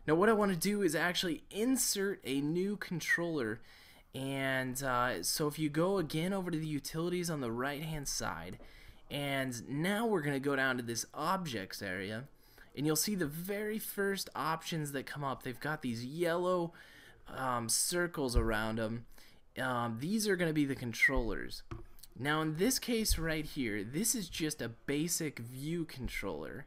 Now what I want to do is actually insert a new controller, and so if you go again over to the utilities on the right hand side, and now we're going to go down to this objects area, and you'll see the very first options that come up. They've got these yellow circles around them. These are going to be the controllers. Now in this case right here, this is just a basic view controller,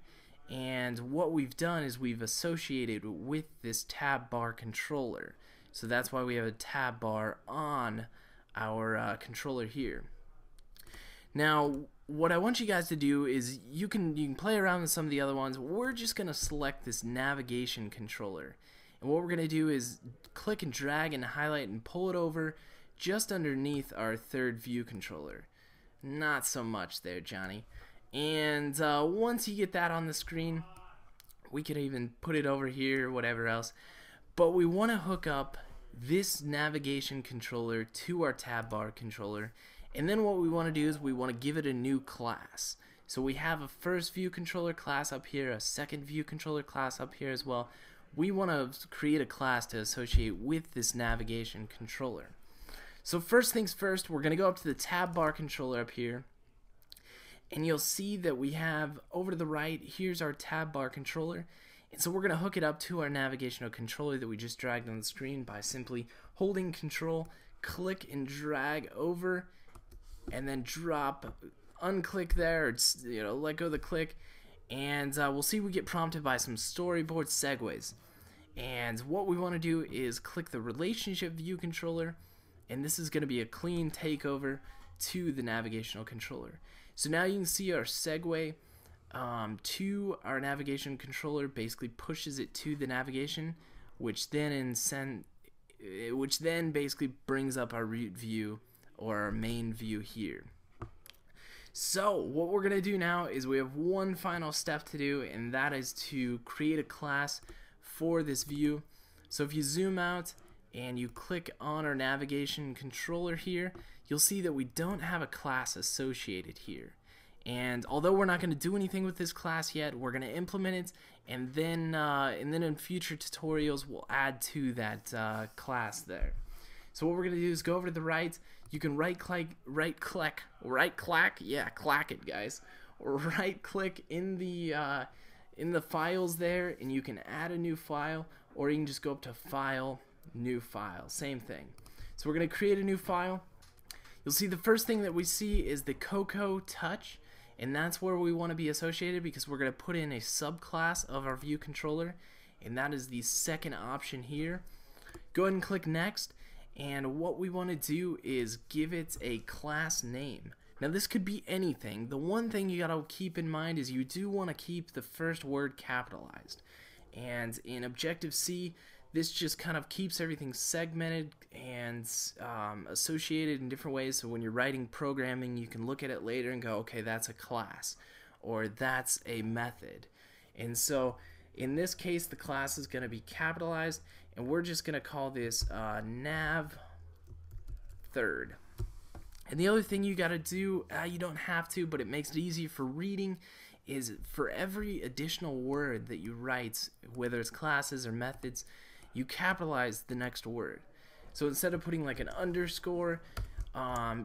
and what we've done is we've associated with this tab bar controller. So that's why we have a tab bar on our controller here. Now what I want you guys to do is you can play around with some of the other ones. We're just gonna select this navigation controller, and what we're gonna do is click and drag and highlight and pull it over just underneath our third view controller. Not so much there, Johnny. And once you get that on the screen, we could even put it over here, whatever else. But we want to hook up this navigation controller to our tab bar controller, and then what we want to do is we want to give it a new class. So we have a first view controller class up here, a second view controller class up here as well. We want to create a class to associate with this navigation controller. So first things first, we're going to go up to the tab bar controller up here, and you'll see that we have over to the right, here's our tab bar controller. And so we're going to hook it up to our navigational controller that we just dragged on the screen by simply holding Control, click and drag over, and then drop, unclick there, or let go of the click, and we'll see we get prompted by some storyboard segues. And what we want to do is click the relationship view controller, and this is going to be a clean takeover to the navigational controller. So now you can see our segue to our navigation controller basically pushes it to the navigation, which then basically brings up our root view or our main view here. So what we're gonna do now is we have one final step to do, and that is to create a class for this view. So if you zoom out and you click on our navigation controller here, you'll see that we don't have a class associated here. And although we're not going to do anything with this class yet, we're going to implement it, and then in future tutorials we'll add to that class there. So what we're going to do is go over to the right. You can right click, yeah, clack it, guys. Right click in the files there, and you can add a new file, or you can just go up to File, New File, same thing. So we're going to create a new file. You'll see the first thing that we see is the Cocoa Touch, and that's where we want to be associated because we're going to put in a subclass of our view controller, and that is the second option here. Go ahead and click Next, and what we want to do is give it a class name. Now this could be anything. The one thing you gotta keep in mind is you do want to keep the first word capitalized, and in Objective-C this just kind of keeps everything segmented and associated in different ways, so when you're writing programming you can look at it later and go, okay, that's a class or that's a method. And so in this case the class is going to be capitalized, and we're just going to call this nav third. And the other thing you got to do, you don't have to, but it makes it easy for reading, is for every additional word that you write, whether it's classes or methods, you capitalize the next word. So instead of putting like an underscore,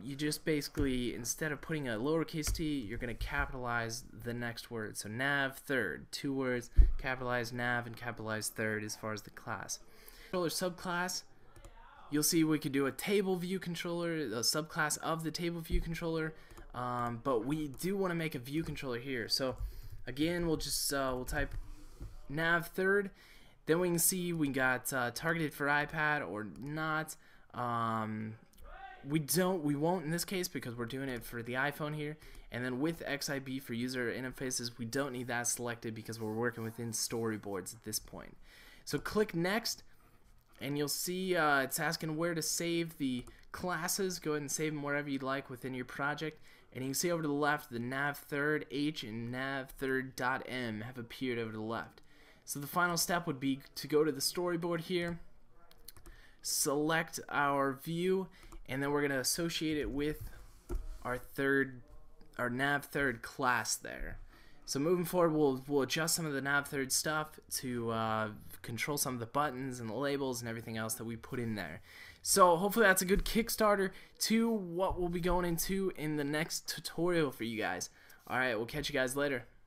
you just basically, instead of putting a lowercase t, you're going to capitalize the next word. So nav third, two words, capitalize nav and capitalize third as far as the class. Controller subclass, you'll see we could do a table view controller, a subclass of the table view controller, but we do want to make a view controller here. So again, we'll just we'll type nav third. Then we can see we got targeted for iPad or not. We won't in this case because we're doing it for the iPhone here. And then with XIB for user interfaces, we don't need that selected because we're working within storyboards at this point. So click Next, and you'll see it's asking where to save the classes. Go ahead and save them wherever you'd like within your project. And you can see over to the left, the nav3rd.h and nav3rd.m have appeared over to the left. So the final step would be to go to the storyboard here, select our view, and then we're going to associate it with our nav third class there. So moving forward, we'll adjust some of the nav third stuff to control some of the buttons and the labels and everything else that we put in there. So hopefully that's a good Kickstarter to what we'll be going into in the next tutorial for you guys. Alright, we'll catch you guys later.